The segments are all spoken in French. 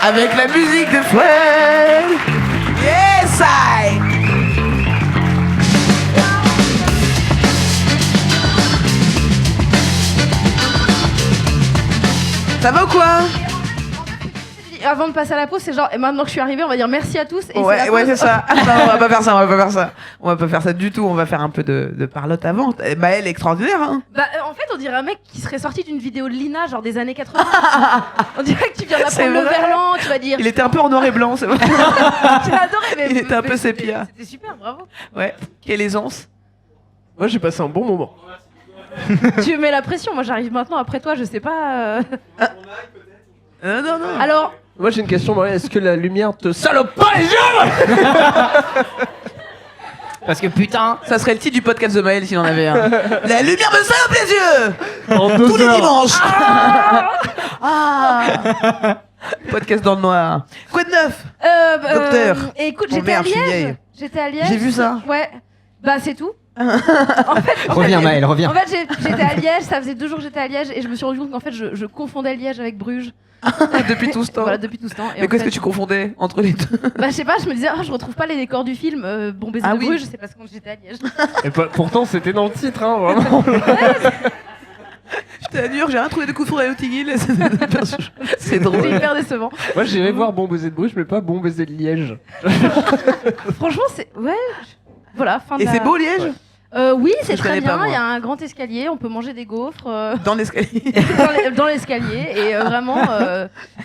avec la musique de Fred. Yes, I. Ça va ou quoi? Avant de passer à la pause, c'est genre, et maintenant que je suis arrivée, on va dire merci à tous. Et Ouais, c'est ça. Non, on va pas faire ça, On va pas faire ça du tout. On va faire un peu de parlotte avant. Maëlle est extraordinaire, hein. Bah, en fait, on dirait un mec qui serait sorti d'une vidéo de Lina, genre des années 80. On dirait que tu viens d'apprendre le verlan, tu vas dire. Il était un peu en noir et blanc, c'est vrai. J'ai adoré, mais. Il était un peu sépia. C'était super, bravo. Ouais. Quelle aisance. Moi, j'ai passé un bon moment. Tu mets la pression, moi j'arrive maintenant après toi, je sais pas. Non. Alors. Moi, j'ai une question, Marie. Est-ce que la lumière te salope pas les yeux? Parce que putain, Ça serait le titre du podcast de Maël s'il en avait un. La lumière me salope les yeux. En Tous les dimanches. Podcast dans le noir. Quoi de neuf? Docteur. Écoute, Oh, merde, je suis vieille. J'étais à Liège. J'ai vu ça. Ouais. Bah c'est tout. En fait, reviens Maël, reviens. En fait, j'étais à Liège, ça faisait 2 jours que j'étais à Liège et je me suis rendu compte qu'en fait, je confondais Liège avec Bruges. Depuis tout ce temps. Voilà, depuis tout ce temps. Et Mais en qu'est-ce fait, que tu confondais entre les deux? Bah, je sais pas, je me disais, je retrouve pas les décors du film Bon baiser de oui. Bruges, c'est parce que j'étais à Liège. Et pourtant, c'était dans le titre, hein, vraiment. J'étais à New York, j'ai rien trouvé de confondre avec Notting Hill. C'est C'est drôle. hyper décevant. Moi, j'irais voir Bon baiser de Bruges, mais pas Bon baiser de Liège. Franchement, c'est. Ouais. Voilà, fin de Et la- c'est beau Liège? Oui, c'est Je très connais pas, bien. moi. Il y a un grand escalier, on peut manger des gaufres Dans l'escalier. dans l'escalier et vraiment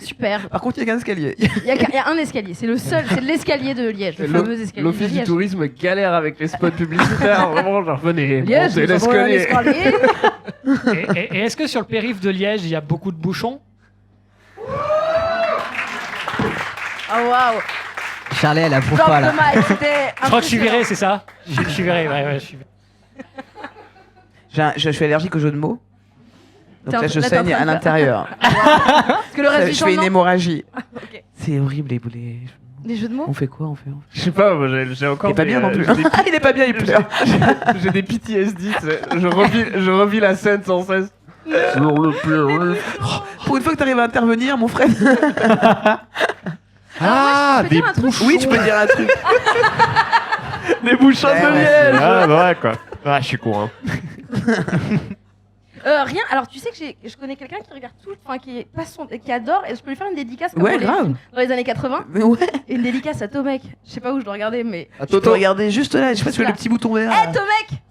super. Par contre, il y a qu'un escalier. Il y a un escalier, c'est le seul, c'est l'escalier de Liège, le fameux escalier de L'office du Liège. tourisme galère avec les spots publicitaires. Vraiment, genre, venez, Liège, montez nous avons un l'escalier. escalier. Et est-ce que sur le périph' de Liège, il y a beaucoup de bouchons? Ah waouh. Charlie, elle approuve Drop pas là. the mic, c'était Je crois que je suis impressionnant. viré, c'est ça? Je suis viré, ouais, je suis viré. Je suis allergique aux jeux de mots. Donc là, je Là, t'es en saigne train à de faire- l'intérieur. Parce que le reste du Je temps, fais une non. hémorragie. Ok. C'est horrible, les boulets. Des jeux de mots. On fait quoi? Je sais pas, moi, j'ai encore. Il est pas des, bien non plus. j'ai des- Il est pas bien, il pleure. J'ai des PTSD, tu sais. Je revis la scène sans cesse. Sur le périph'. Pour une fois que t'arrives à intervenir, mon frère. Ah, je peux des dire un truc bouchons. Oui, tu peux dire un truc. Des bouchons Ouais, de ouais, Liège. c'est Ah, ouais, quoi. Ah, je suis con, hein. Rien. Alors tu sais que je connais quelqu'un qui regarde tout, enfin qui adore et je peux lui faire une dédicace comme Ouais, pour les grave. films dans les années 80. Mais ouais. Et une dédicace à Tomek. Je sais pas où je dois regarder, mais. Tu peux regarder juste là, je sais pas si tu vois le petit bouton vert. Hé Tomek.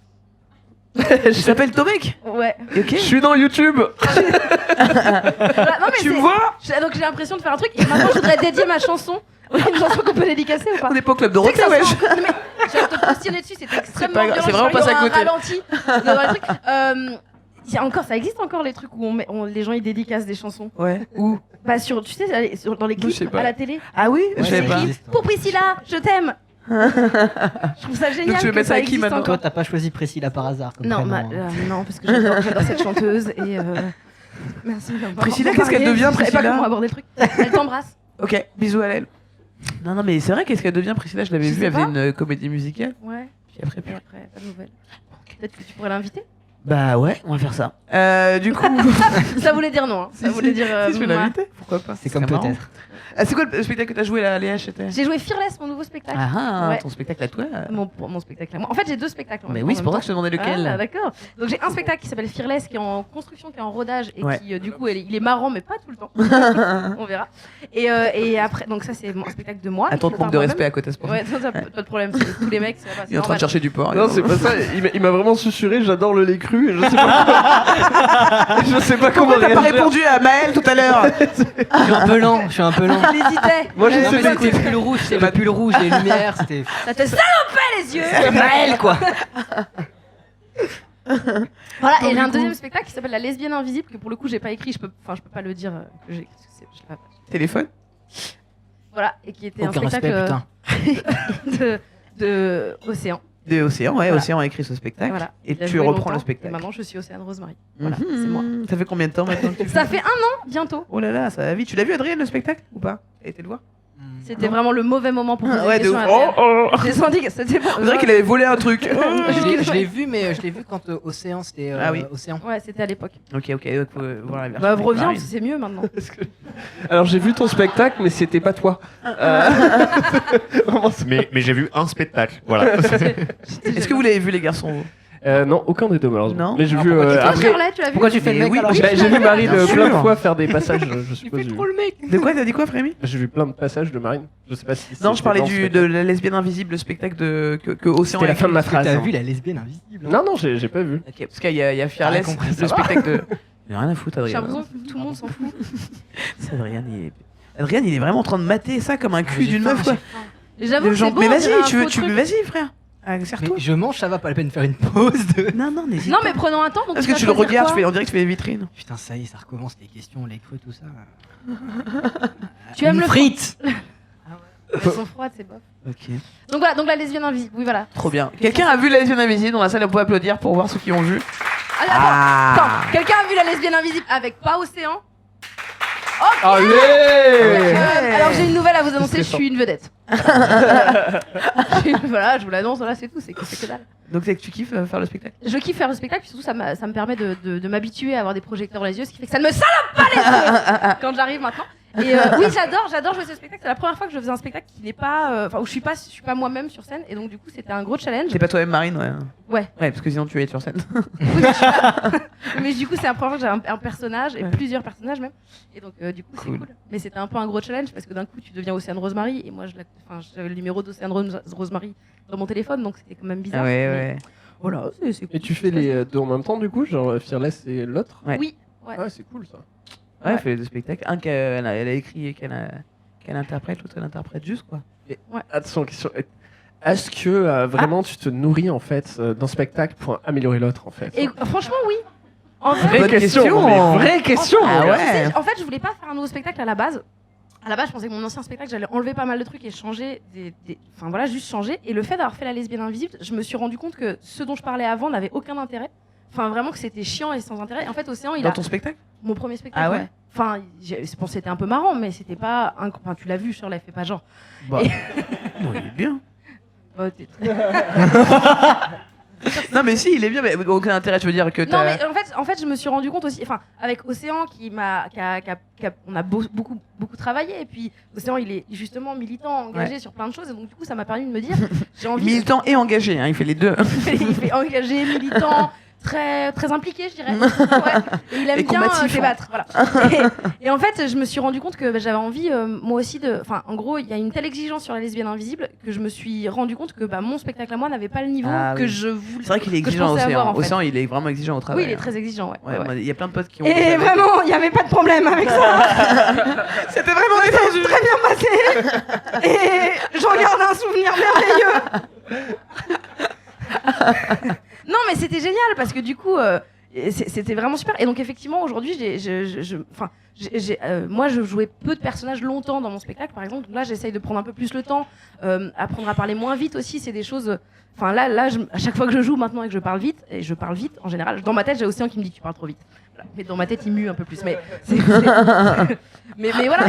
Il s'appelle Tomek. Ouais. Ok. Je suis dans YouTube. Voilà, non mais Tu me c'est- vois? Donc j'ai l'impression de faire un truc et maintenant je voudrais dédier ma chanson. Une chanson qu'on peut dédicacer ou pas? On n'est pas au club de Tu sais que Dorothée, ça wesh. sent- Non, mais j'ai te postillonner dessus, c'était extrêmement pas grave, violent. c'est vraiment Je pas crois ça qu'il y à aura côté. un ralenti dans les trucs. Il y a encore, ça existe encore les trucs où les gens ils dédicacent des chansons. Ouais. Où? Bah sur, tu sais, dans les Je sais clips pas. à la télé. Ah oui? Je Ouais, savais ça pas. existe. Pour Priscilla, je t'aime. Je trouve ça génial. Donc tu veux que mettre ça ça avec qui existe maintenant? encore. Toi, t'as pas choisi Priscilla par hasard comme Non, prénom, hein. non, parce que j'adore cette chanteuse et merci. Priscilla, qu'est-ce qu'elle devient, Je savais pas Priscilla comment aborder le truc. Elle t'embrasse. Ok, bisous à elle. Non, mais c'est vrai, qu'est-ce qu'elle devient, Priscilla? Je l'avais Je vue, sais elle faisait pas. une comédie musicale. Ouais. Puis après, Et plus. après, pas de nouvelles. Peut-être que tu pourrais l'inviter. Bah ouais, on va faire ça. Du coup. Ça voulait dire non. Hein. Ça voulait dire. Si je peux moi. l'inviter, pourquoi pas? C'est comme marrant. peut-être. Ah, c'est quoi le spectacle que t'as joué là, à Léa? C'était J'ai joué Fearless, mon nouveau spectacle. Ah, Ouais. ton spectacle à toi. Mon spectacle à moi. En fait, j'ai 2 spectacles. Mais oui, c'est pour ça que je te demandais lequel. Ah, d'accord. Donc j'ai un spectacle qui s'appelle Fearless, qui est en construction, qui est en rodage et Ouais. qui du coup il est marrant mais pas tout le temps. On verra. Et après, donc ça c'est un spectacle de moi. Attends, écrit manque par de moi-même. respect à côté, c'est pour ça. Ouais, ça, pas de problème. C'est tous les mecs, c'est Il est en train de chercher du porc. Non, c'est pas ça. Il m'a vraiment susurré. J'adore le lait cru. Et je sais pas. Je sais pas comment Pourquoi t'as pas réagir. répondu à Maël tout à l'heure? Je suis un peu lent, je suis un peu lent. J'hésitais. Moi, je Non, sais mais pas. c'était le pull rouge, c'est le pull rouge, les lumières, c'était Ça te salopait les yeux. Maël quoi. Voilà. Donc, Et j'ai un du deuxième coup- spectacle qui s'appelle La lesbienne invisible que pour le coup j'ai pas écrit. Je peux pas le dire. Que j'ai. Je l'ai pas. Téléphone? Voilà. Et qui était Aucun un spectacle respect, putain. de Océan. De Océan, ouais, Voilà. Océan a écrit ce spectacle. Voilà. Et Il a tu joué reprends longtemps, le spectacle. Et maintenant je suis Océane Rosemary. Voilà, Mhm. c'est moi. Ça fait combien de temps maintenant que tu fais Ça fait 1 an bientôt. Oh là là, ça va vite. Tu l'as vu, Adrien, le spectacle ou pas? T'as été le voir? C'était vraiment le mauvais moment pour poser Ouais, des de questions ouf. à Adrien. J'ai senti que c'était On dirait qu'il avait volé un truc. Je l'ai vu, mais je l'ai vu quand Océan, c'était Ah oui. Océan. Ouais, c'était à l'époque. Ok, donc faut voir la version. Bah, avec reviens, Marine. c'est mieux maintenant. Alors j'ai vu ton spectacle, mais c'était pas toi. Vraiment, Mais j'ai vu un spectacle. Voilà. Est-ce que vous l'avez vu, les garçons vous non, aucun des deux malheureusement. Non. Mais j'ai Alors, vu pourquoi tu Et toi, après. Shirley, tu l'as vu? Pourquoi tu fais le Mais mec oui, alors J'ai vu Marine Bien plein de sûr. fois faire des passages, je suppose. le mec. De quoi t'as dit quoi, Frémy? J'ai vu plein de passages de Marine. Je sais pas si. Non, je c'était parlais dans le de spectacle. la lesbienne invisible, le spectacle que Océan C'était a la fin de ma écrit. phrase. T'as hein. vu la lesbienne invisible? Non, j'ai pas vu. Ok, parce qu'il y a Fearless, Ah, compris, ça le va. spectacle de. Il a rien à foutre, J'ai Adrien. l'impression que tout le monde s'en fout. C'est Adrien, Adrien, il est vraiment en train de mater ça comme un cul j'ai d'une faim, meuf, quoi. J'avoue Les que gens- c'est beau, Mais on dirait un vas-y, faux truc. vas-y, frère. Ah, Mais serre-toi. je mange, ça va, pas la peine de faire une pause de. Non, non, n'hésite Non, pas. mais prenons un temps. Donc Parce tu que vas tu le choisir regardes, quoi on dirait que tu fais les vitrines. Putain, ça y est, ça recommence, les questions, les creux, tout ça. Tu aimes Une le frite. Elles sont froides, c'est bof. Ok. Donc voilà, donc la lesbienne invisible. Oui, voilà. Trop bien. Quelqu'un a vu la lesbienne invisible dans la salle, on peut applaudir pour voir ceux qui ont vu. Attends, quelqu'un a vu la lesbienne invisible avec pas Océan? Allez Alors j'ai une nouvelle à vous annoncer, je suis une vedette. Voilà, je vous l'annonce, voilà, c'est tout, c'est que dalle. Donc c'est que tu kiffes faire le spectacle. Je kiffe faire le spectacle, puis surtout ça me permet de m'habituer à avoir des projecteurs dans les yeux, ce qui fait que ça ne me salope pas les yeux quand j'arrive maintenant. Et oui, j'adore jouer ce spectacle. C'est la première fois que je faisais un spectacle qui n'est pas, enfin où je suis pas moi-même sur scène, et donc du coup c'était un gros challenge. C'est pas toi-même Marine, ouais. Ouais. Ouais, parce que sinon tu es sur scène. Oui, mais du coup c'est la première fois que j'ai un personnage et Ouais. plusieurs personnages même, et donc du coup Cool. c'est cool. Mais c'était un peu un gros challenge parce que d'un coup tu deviens Océane Rosemary et moi j'avais le numéro d'Océane Rosemary dans mon téléphone, donc c'était quand même bizarre. Ouais, Mais ouais. Voilà, c'est cool. Et tu fais les deux en même temps du coup, genre Fearless et l'autre. Ouais. Oui. Ouais. Ouais, c'est cool ça. Ouais, Ouais. elle fait des spectacles. Un qu'elle a écrit et qu'elle interprète, l'autre elle interprète juste, quoi. Attention, question. Est-ce que vraiment tu te nourris en fait d'un spectacle pour améliorer l'autre en fait? Et franchement oui. En vrai, Vraie Bonne question, question. mais vraie question. Ah mon gars. ouais. En fait, je voulais pas faire un nouveau spectacle à la base. À la base, je pensais que mon ancien spectacle, j'allais enlever pas mal de trucs et changer enfin voilà, juste changer. Et le fait d'avoir fait la lesbienne invisible, je me suis rendu compte que ce dont je parlais avant n'avait aucun intérêt. Enfin, vraiment que c'était chiant et sans intérêt. Et en fait, Océan, il Dans a ton spectacle? mon premier spectacle. Ah ouais Enfin, je pense que c'était un peu marrant, mais c'était pas. Enfin, tu l'as vu, Shirley, fait pas genre. Bah. Et- Non, il est bien. Oh, t'es- Non, mais si, il est bien, mais aucun intérêt, tu veux dire que Non, t'as. mais en fait, je me suis rendu compte aussi, enfin, avec Océan on a beaucoup travaillé, et puis Océan, il est justement militant, engagé sur plein de choses, et donc du coup, ça m'a permis de me dire, j'ai envie. Militant et engagé, hein, il fait les deux. Il fait engagé, militant, très impliqué, je dirais. Ouais. Et il aime Et bien combatif, débattre, voilà. Et en fait, je me suis rendu compte que j'avais envie, moi aussi, enfin, en gros, il y a une telle exigence sur la lesbienne invisible que je me suis rendu compte que mon spectacle à moi n'avait pas le niveau Ah que oui. je voulais. C'est vrai qu'il est que je exigeant, pensais Océan. avoir, en fait. Océan, il est vraiment exigeant au travail. Oui, il est hein. très exigeant, ouais. Ouais, ouais. moi, il y a plein de potes qui ont. Et vraiment, il n'y avait pas de problème avec ça. C'était vraiment détendu. Très bien passé. Et j'en garde un souvenir merveilleux. Non, mais c'était génial parce que du coup, c'était vraiment super. Et donc, effectivement, aujourd'hui, moi, je jouais peu de personnages longtemps dans mon spectacle, par exemple. Donc là, j'essaye de prendre un peu plus le temps, apprendre à parler moins vite aussi. C'est des choses. Enfin, là, à chaque fois que je joue maintenant et que je parle vite, en général, dans ma tête, j'ai Océan qui me dit que tu parles trop vite. Voilà. Mais dans ma tête, il mue un peu plus. Mais voilà.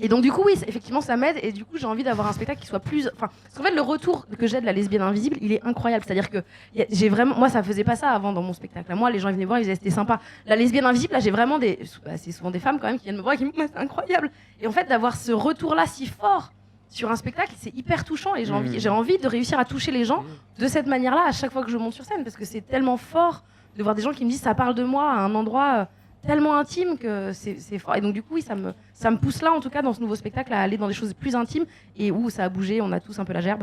Et donc du coup oui, effectivement ça m'aide et du coup j'ai envie d'avoir un spectacle qui soit plus, enfin parce qu'en fait le retour que j'ai de la lesbienne invisible il est incroyable, c'est-à-dire que j'ai vraiment, moi ça faisait pas ça avant dans mon spectacle, moi les gens ils venaient voir ils disaient c'était sympa, la lesbienne invisible là j'ai vraiment c'est souvent des femmes quand même qui viennent me voir et qui me disent c'est incroyable, et en fait d'avoir ce retour là si fort sur un spectacle c'est hyper touchant et j'ai envie de réussir à toucher les gens de cette manière là à chaque fois que je monte sur scène parce que c'est tellement fort de voir des gens qui me disent ça parle de moi à un endroit tellement intime que c'est fort, et donc du coup oui, ça me pousse là en tout cas dans ce nouveau spectacle à aller dans des choses plus intimes et où ça a bougé, on a tous un peu la gerbe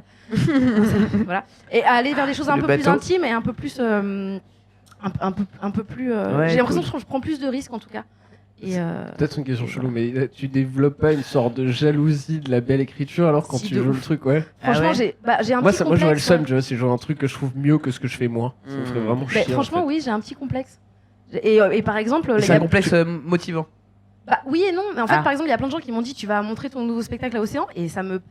voilà, et à aller vers des choses un Le peu plus bateau. intimes et un peu plus un peu plus Ouais, j'ai l'impression cool. que je prends plus de risques en tout cas et Peut-être une question chelou, mais tu développes pas une sorte de jalousie de la belle écriture alors quand Si, tu de joues ouf. le truc, ouais? franchement Ah ouais j'ai un Moi, petit moi j'aurais le complexe, seum, ouais. tu vois, si je joue un truc que je trouve mieux que ce que je fais moi. Ça me ferait vraiment Ben, chier. franchement en fait. oui j'ai un petit complexe et par exemple C'est un complexe motivant. bah, oui et non, mais en fait, Ah. par exemple, il y a plein de gens qui m'ont dit tu vas montrer ton nouveau spectacle à Océan, et ça me.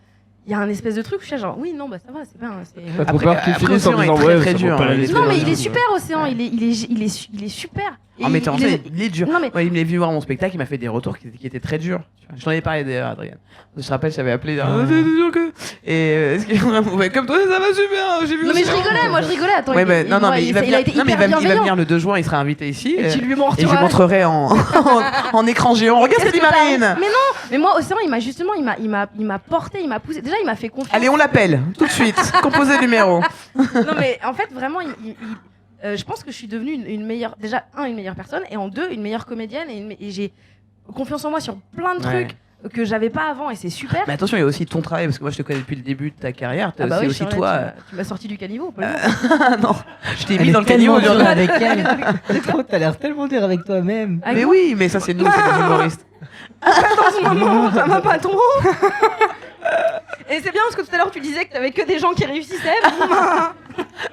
il y a un espèce de truc, je suis genre, oui, non, bah ça va, c'est bien. T'as trop Après, peur qu'il après, finisse en Océan est disant très, ouais, très ça dur, vaut pas hein. la Non, lesbienne Non, mais il est invisible. super, Océan, il est super. En mettant en il est- scène, il est dur. Non, mais Ouais, il est venu voir mon spectacle, il m'a fait des retours qui étaient très durs. Tu vois. Je t'en avais parlé d'ailleurs, Adrien. Je te rappelle, j'avais appelé. C'est dur que. Et est-ce qu'il est vraiment. Ouais, comme toi, ça va super. J'ai vu non, mais je Océan. rigolais, moi je rigolais. Attends, Ouais, il- mais il- non, non, moi, mais il va a venir. été Non, mais hyper il va bienveillant. venir le 2 juin, il sera invité ici. Et tu lui Et je lui montreras. montrerai en écran géant. Regarde ce que dit Marine. Mais non, mais moi Océan, il m'a porté, il m'a poussé. Déjà, il m'a fait confiance. Allez, on l'appelle tout de suite. Composez le numéro. Non, mais en fait, vraiment, je pense que je suis devenue une meilleure, déjà une meilleure personne, et en deux, une meilleure comédienne, et j'ai confiance en moi sur plein de Ouais. trucs que j'avais pas avant, et c'est super. Mais attention, il y a aussi ton travail, parce que moi je te connais depuis le début de ta carrière. T'as Ah bah aussi, oui, aussi Charlotte, toi. tu m'as sorti du caniveau. on peut le dire. Ah non, je t'ai Elle mis est dans le tellement caniveau. dure avec elle. Trop, t'as l'air tellement dur avec toi-même. Ah, Mais non. oui, mais ça c'est nous, c'est les humoristes. Dans ce moment, ça va pas ton. Et c'est bien parce que tout à l'heure tu disais que t'avais que des gens qui réussissaient.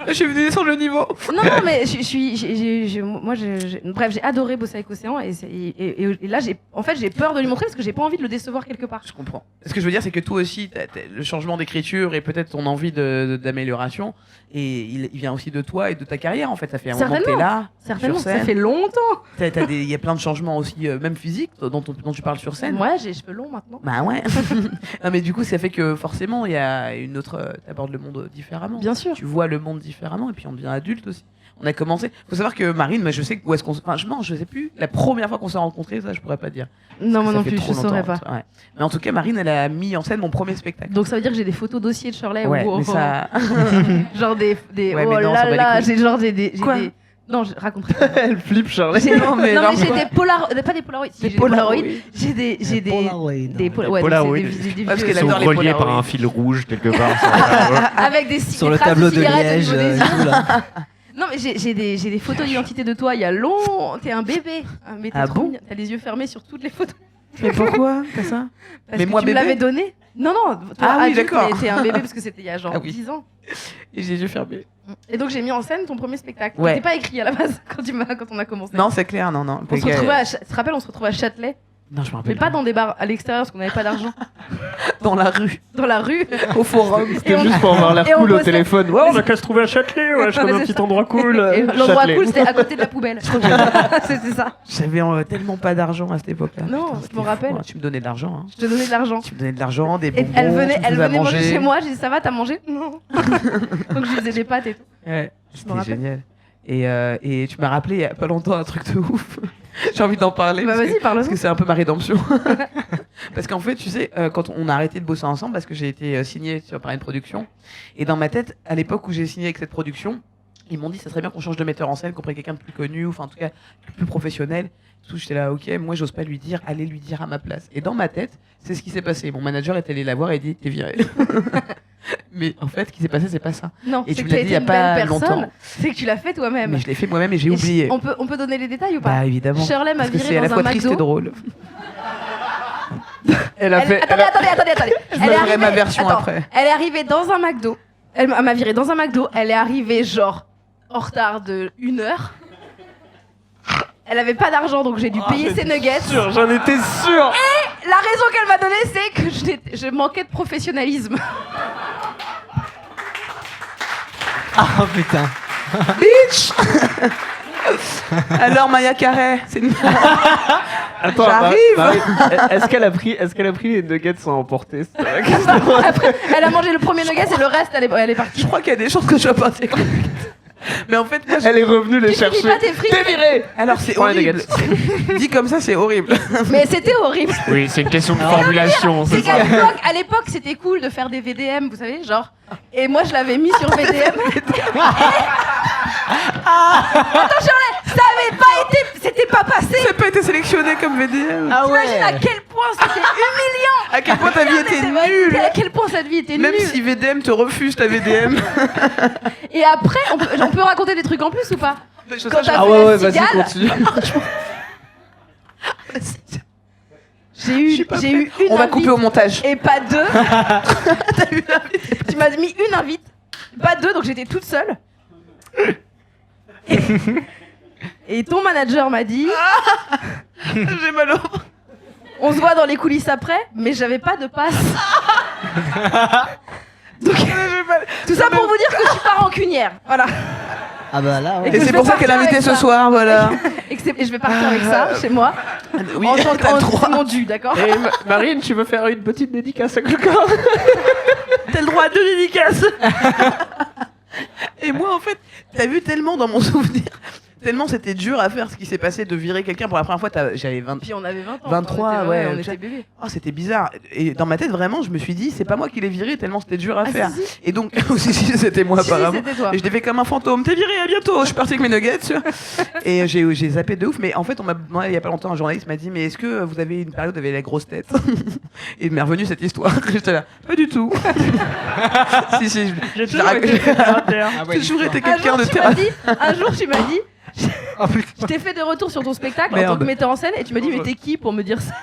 Je suis venu descendre le niveau. Non, mais bref, j'ai adoré bosser avec Océan et là j'ai peur de lui montrer parce que j'ai pas envie de le décevoir quelque part. Je comprends. Ce que je veux dire, c'est que toi aussi, le changement d'écriture et peut-être ton envie d'amélioration, et il vient aussi de toi et de ta carrière en fait. Ça fait un moment que t'es là. Certainement, sur scène. ça fait longtemps. Il y a plein de changements aussi, même physiques, dont tu parles sur scène. Moi, j'ai les cheveux longs maintenant. Bah ouais. Non, mais du coup, ça fait que forcément, il y a une autre. T'abordes le monde différemment. Bien sûr. Tu vois le monde différemment, et puis on devient adulte aussi. On a commencé. Faut savoir que Marine, moi, je sais où est-ce qu'on. Enfin, je sais plus. La première fois qu'on s'est rencontrés, ça, je pourrais pas dire. Non, moi Ça non fait plus, trop je saurais longtemps, pas. ouais. Mais en tout cas, Marine, elle a mis en scène mon premier spectacle. Donc ça veut dire que j'ai des photos dossiers de Shirley Ouais, ou mais ça. genre des Ouais, oh mais non, là ça va les là, couilles. j'ai genre des Quoi j'ai- Non, je raconterai pas. Elle flippe, Charlie. Non, mais genre- j'ai des Polaroids, pas des Polaroids, si, j'ai des Polaroids. J'ai des Polaroid. des Polaroid. ouais, Polaroid. donc c'est des Parce vieux- qu'elle Ils sont adore les reliés Polaroid. par un fil rouge quelque part. ça. avec des Sur le traces tableau de cigarettes au Liège. niveau des yeux. Tout, là. Non, mais j'ai des photos d'identité de toi il y a long. T'es un bébé. Mais t'es Ah trop bon mignon. T'as les yeux fermés sur toutes les photos. Mais pourquoi t'as ça? Parce Mais que moi, tu me bébé l'avais donné. Non, toi, Ah oui, adulte, d'accord. mais t'es un bébé parce que c'était il y a genre Ah oui. 10 ans. Et j'ai les yeux fermés. Et donc j'ai mis en scène ton premier spectacle. Ouais. T'es pas écrit à la base quand on a commencé. Non, c'est clair, non. On se retrouvait à, tu te rappelles, on se retrouvait à Châtelet, Non, je me mais rappelle pas dans des bars à l'extérieur parce qu'on n'avait pas d'argent. dans la rue, Dans la rue. au forum. C'était Et on- juste pour avoir l'air et on cool au bossait- téléphone. Ouais, on a qu'à se trouver à Châtelet, ouais, je connais un petit endroit cool. Et l'endroit Châtelet. cool, c'était à côté de la poubelle. C'était ça. J'avais tellement pas d'argent à cette époque-là. Non, Putain, je c'était m'en fou, rappelle. hein. Tu me donnais de l'argent. Hein. Je te donnais de l'argent. Tu me donnais de l'argent, des Et bonbons. elle tu venait, me faisais à manger manger chez moi, j'ai dit ça va, t'as mangé Non. Donc je lui faisais des pâtes et tout. Ouais, me c'était rappelle. génial. Et tu m'as rappelé il y a pas longtemps un truc de ouf. J'ai envie d'en parler. Bah parce vas-y, que- parle-en. Parce que c'est un peu ma rédemption. Parce qu'en fait, tu sais, quand on a arrêté de bosser ensemble, parce que j'ai été signé par une production, et dans ma tête, à l'époque où j'ai signé avec cette production, ils m'ont dit ça serait bien qu'on change de metteur en scène, qu'on prenne quelqu'un de plus connu, ou enfin en tout cas plus professionnel. Tout, j'étais là, ok, moi j'ose pas lui dire, allez lui dire à ma place. Et dans ma tête, c'est ce qui s'est passé. Mon manager est allé la voir et dit, t'es viré. Mais en fait, ce qui s'est passé, c'est pas ça. Non, Et c'est tu que me l'as t'as dit il été y a une pas belle personne. longtemps. C'est que tu l'as fait toi-même. Mais je l'ai fait moi-même et j'ai Et oublié. on peut donner les détails ou pas Bah évidemment. Shirley m'a Parce que viré c'est à la dans fois un triste et McDo. drôle. Elle a fait. Attendez. Je me ferai ma version après. Elle est arrivée dans un McDo. Elle m'a viré dans un McDo. Elle est arrivée genre en retard de 1 heure. Elle avait pas d'argent donc j'ai dû payer ses nuggets. J'en étais sûr. La raison qu'elle m'a donnée c'est que je manquais de professionnalisme. Ah putain. Alors Maya Carré, c'est une... Attends, J'arrive. Est-ce qu'elle a pris les nuggets sans emporter? C'est vrai que Après, elle a mangé le premier nugget et le reste elle est partie. Je crois qu'il y a des chances que je sois pas assez con. Mais en fait, moi, elle est revenue les Tu finis chercher. pas tes frites. T'es viré. alors c'est Prends les horrible. Dit comme ça, c'est horrible. Mais c'était horrible. Oui, c'est une question de formulation, C'est c'est ça. qu'à l'époque, c'était cool de faire des VDM, vous savez, genre. Et moi, je l'avais mis sur VDM. Attends, Shirley, ça avait pas été. C'était pas passé. Ça n'a pas été sélectionné comme VDM. Ah T'imagines à quel point c'était humiliant. À quel point ta vie était nulle. À quel point cette vie était Même nulle. si VDM te refuse ta VDM. Et après, on peut raconter des trucs en plus ou pas Quand t'as Ah fait ouais, la ouais, vas-y, cigale, continue. j'ai eu une On va invite couper au montage. et pas deux. Tu m'as mis une invite, pas deux, donc j'étais toute seule. Et ton manager m'a dit, J'ai mal au... on se voit dans les coulisses après, mais j'avais pas de passe. Donc, tout ça pour vous dire que je suis pas rancunière. Voilà. Ah bah là, ouais. Et c'est pour ça qu'elle est invitée ce soir, voilà. Et je vais partir avec ça chez moi. Oui, En tant que t'as le droit. c'est mon dû, d'accord. Et Marine, tu veux faire une petite dédicace à quelqu'un? T'as le droit à 2 dédicaces. Et moi, en fait, t'as vu tellement dans mon souvenir, tellement c'était dur à faire ce qui s'est passé de virer quelqu'un pour la première fois. J'avais 20. Puis on avait 20 ans. 23, on ouais, était bébés. Oh, c'était bizarre. Et dans ma tête, vraiment, je me suis dit, c'est pas moi qui l'ai viré tellement c'était dur à faire. Si, si. Et donc, si, c'était moi, Si, apparemment. c'était toi. Et je l'ai fait comme un fantôme. T'es viré, à bientôt. Je suis parti avec mes nuggets. Tu vois. Et j'ai zappé de ouf. Mais en fait, moi, il y a pas longtemps, un journaliste m'a dit, mais est-ce que vous avez une période où vous avez la grosse tête? Et il m'est revenu cette histoire. J'étais là, pas du tout. si, J'ai toujours été caractère. j'ai toujours été Un quelqu'un jour, de tu m'as terrain. dit, un jour, tu m'as dit, Oh, putain. je t'ai fait des retours sur ton spectacle en Merde. tant que metteur en scène et tu m'as dit, mais t'es qui pour me dire ça?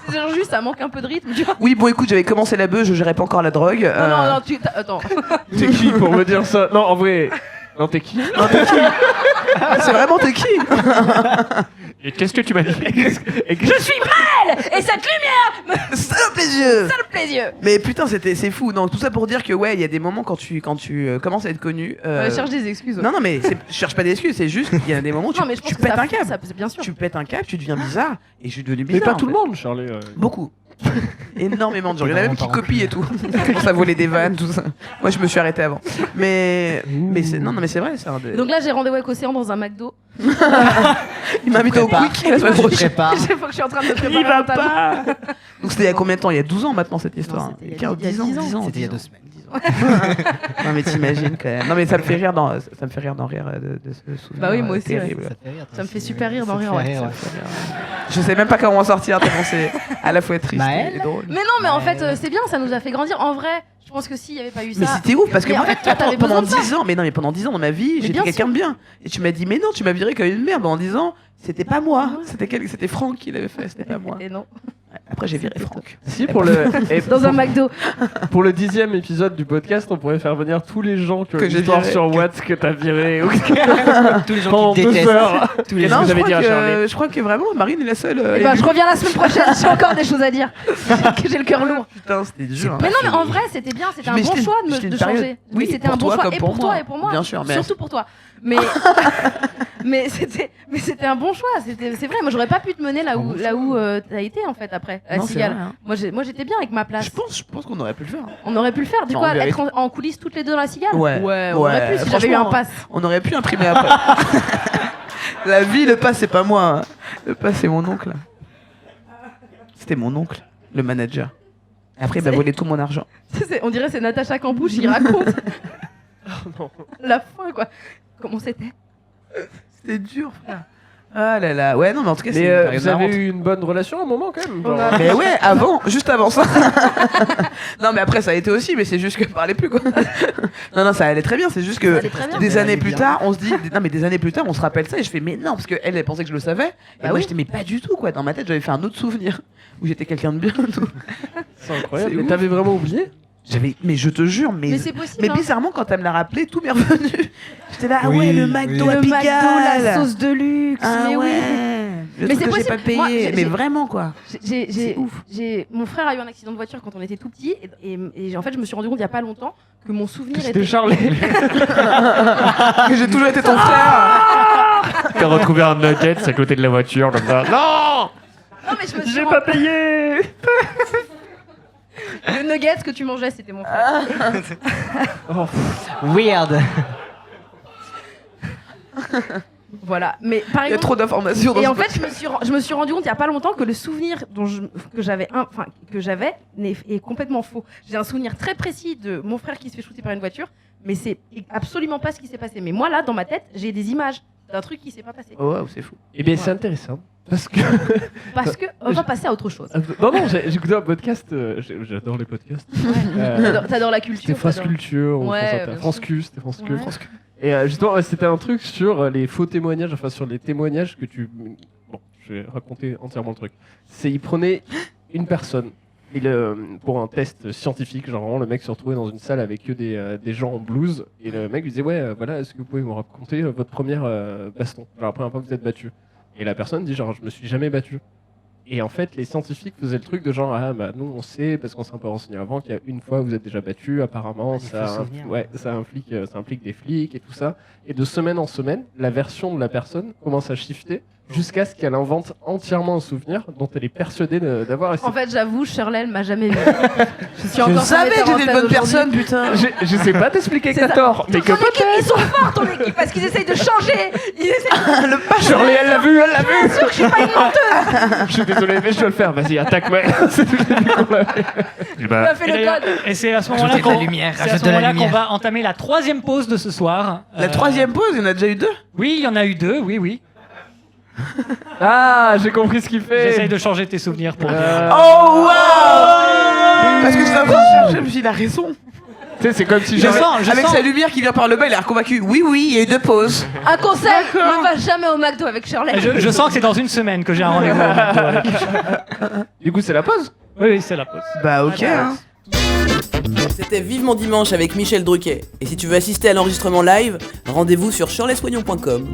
C'est genre juste, ça manque un peu de rythme, tu vois. Oui, bon, écoute, j'avais commencé la bœuf, je gérais pas encore la drogue. Non, attends. T'es qui pour me dire ça? Non, en vrai. Non, t'es qui? C'est vraiment t'es qui? Et qu'est-ce que tu m'as dit? Je suis belle! Et cette lumière Salope les yeux! me plaît les yeux! Mais putain, c'est fou. Non, tout ça pour dire que ouais, il y a des moments quand tu commences à être connu. Cherche des excuses. Non, mais je cherche pas d'excuses. C'est juste qu'il y a des moments où Non, mais je pense tu que pètes ça un câble. ça, bien sûr. Tu pètes un câble, tu deviens bizarre. Et je suis devenu Mais bizarre. pas tout en le fait. monde, Charlie. Beaucoup. Énormément de gens. Il y en a même qui copient et tout. Pour ça voler des vannes, tout ça. Moi, je me suis arrêté avant. Mais c'est non, mais c'est vrai. C'est un des... Donc là, j'ai rendez-vous avec Océan dans un McDo. Il m'a invité au Prépare. Quick la semaine Je prochaine. prépare. Chaque fois que je suis en train de me préparer. Il va mentalement. pas. Donc c'était il y a combien de temps? Il y a 12 ans maintenant cette histoire. Non, c'était il y a 10 ans. C'était il y a 2 semaines. Non mais t'imagines quand même. Non mais ça me fait rire d'en rire de ce souvenir. Bah oui, moi aussi, terrible. Ça te fait rire, toi Ça me fait aussi. super rire d'en Ça te rire, fait ouais. ouais. Je sais même pas comment en sortir tellement c'est à la fois triste Maëlle et drôle. Mais non, mais en fait, c'est bien, ça nous a fait grandir. En vrai, je pense que s'il n'y avait pas eu ça. Mais c'était ouf parce que Mais en moi, fait, toi, t'avais pendant besoin de ça. 10 ans, mais non mais pendant 10 ans dans ma vie, j'étais bien quelqu'un sûr. de bien. Et tu m'as dit mais non, tu m'as viré comme une merde pendant 10 ans. C'était pas moi, Ouais. c'était Franck qui l'avait fait, c'était pas moi. Et non. Après j'ai viré Franck. Si, pour le, et Dans un McDo. pour le 10e épisode du podcast, on pourrait faire venir tous les gens qui ont Que une j'ai histoire viré. sur Watt que t'as viré. Ou... Tous les gens Pendant qui 2 détestent. heures. Tous les Et gens. non, vous avez dit à Charlie. je crois que vraiment Marine est la seule. Eh ben, je reviens la semaine prochaine, j'ai encore des choses à dire. Que j'ai le cœur lourd. Putain, c'était dur. hein. Mais non, mais en vrai, c'était bien, c'était un Mais bon c'était- choix de, c'était une de période- changer. oui, C'était pour un bon toi choix comme et pour pour toi moi. et pour moi. Bien sûr, mais- Surtout pour toi. Mais c'était un bon choix. C'est vrai, moi j'aurais pas pu te mener là où t'as été en fait après à Non, c'est Cigale. vrai, hein. Moi j'étais bien avec ma place. Je pense qu'on aurait pu le faire. On aurait pu le faire. Du Non, coup, en vérité. être en coulisses toutes les deux dans la Cigale. Ouais. on aurait pu si j'avais eu un franchement, pass. On aurait pu imprimer après. La vie, le pass, c'est pas moi. hein. Le pass, c'est mon oncle. C'était mon oncle, le manager. Et après, il m'a volé tout mon argent. On dirait c'est Natacha Campouche, il raconte non. la fin quoi. Comment c'était? C'était dur, frère. Ah là là. Ouais, non, mais en tout cas, c'est Mais une période vous avez marrante. eu une bonne relation à un moment quand même. On genre. a- Mais ouais, juste avant ça. Non, mais après, ça a été aussi, mais c'est juste que parlait plus, quoi. Non, ça allait très bien, c'est juste Ça que allait très bien. des Ça années allait plus bien. tard, on se dit, non, mais des années plus tard, on se rappelle ça, et je fais, mais non, parce qu'elle, elle pensait que je le savais, et Bah moi, oui. j'étais, mais pas du tout, quoi. Dans ma tête, j'avais fait un autre souvenir, où j'étais quelqu'un de bien, tout. C'est incroyable. C'est Mais ouf. t'avais vraiment oublié? Mais je te jure, Mais c'est possible. mais hein. bizarrement, quand elle me l'a rappelé, tout m'est revenu. J'étais là, ah Oui, ouais, le oui. McDo à Le McDo, la Pigalle. sauce de luxe. Ah mais ouais. oui. Le Mais truc c'est que j'ai pas possible. Moi, payé, j'ai- mais vraiment, quoi. C'est ouf. Mon frère a eu un accident de voiture quand on était tout petit et en fait je me suis rendu compte il y a pas longtemps que mon souvenir C'était était Charlie. Que j'ai toujours été ton frère. T'as retrouvé un nugget à côté de la voiture, comme ça. Non! Non mais je me suis J'ai rendu- pas payé. le nugget que tu mangeais c'était mon frère. Weird. Voilà, mais par Il y a exemple trop d'informations dans et ce en fait je me suis rendu compte il y a pas longtemps que le souvenir que j'avais est complètement faux. J'ai un souvenir très précis de mon frère qui se fait shooter par une voiture, mais c'est absolument pas ce qui s'est passé. Mais moi là dans ma tête, j'ai des images d'un truc qui s'est pas passé. Oh, wow, c'est fou. Eh bien, c'est intéressant. Parce que. Parce que on va passer à autre chose. Non, j'ai écouté un podcast. J'adore les podcasts. T'adores la culture. C'était France t'adores- Culture, ou Ouais, France Inter. bien France sûr. Q, c'était France Q. Ouais. France Q. Et justement, c'était un truc sur les faux témoignages, enfin sur les témoignages que tu. Bon, je vais raconter entièrement le truc. C'est, il prenait une personne. Pour un test scientifique, genre vraiment, le mec se retrouvait dans une salle avec que des gens en blouse, et le mec lui disait ouais, voilà, est-ce que vous pouvez me raconter votre première baston, genre la première fois que vous êtes battu. Et la personne dit genre je me suis jamais battu. Et en fait, les scientifiques faisaient le truc de genre, ah bah nous on sait, parce qu'on s'est un peu renseigné avant, qu'il y a une fois vous êtes déjà battu, apparemment, ça implique des flics et tout ça. Et de semaine en semaine, la version de la personne commence à shifter jusqu'à ce qu'elle invente entièrement un souvenir dont elle est persuadée d'avoir. En fait, j'avoue, Shirley, elle m'a jamais vu. Je suis Je encore savais que j'étais une bonne personne, putain. Je sais pas t'expliquer que C'est t'as ça. tort, mais que Ton équipe, ils sont forts, ton équipe, parce qu'ils essayent de changer. Ils essayent Le pas Shirley, elle l'a vu. Je suis désolé, mais je dois le faire. Vas-y, attaque-moi. C'est tout le début qu'on l'a fait. Eh ben, de fait Et le d'ailleurs- code. Et c'est à ce moment-là Rajoutez de la qu'on lumière, c'est à ce rajoutez de la moment-là qu'on lumière. va entamer la 3e pause de ce soir. La 3e pause, il y en a déjà eu 2. Oui, il y en a eu 2, oui. Ah, j'ai compris ce qu'il fait. J'essaye de changer tes souvenirs pour dire. Oh waouh. Parce que je suis en train de chercher, je me suis dit, il a raison. Tu sais, c'est comme si Je j'avais. sens, Avec sa lumière qui vient par le bas, il a l'air convaincu. Oui, il y a eu 2 pauses. Un conseil, ne va jamais au McDo avec Shirley. Je sens que c'est dans une semaine que j'ai un rendez-vous. au McDo avec- Du coup, c'est la pause. Oui, c'est la pause. Bah ok. Hein. C'était Vivement Dimanche avec Michel Drucker. Et si tu veux assister à l'enregistrement live, rendez-vous sur shirleysoignon.com.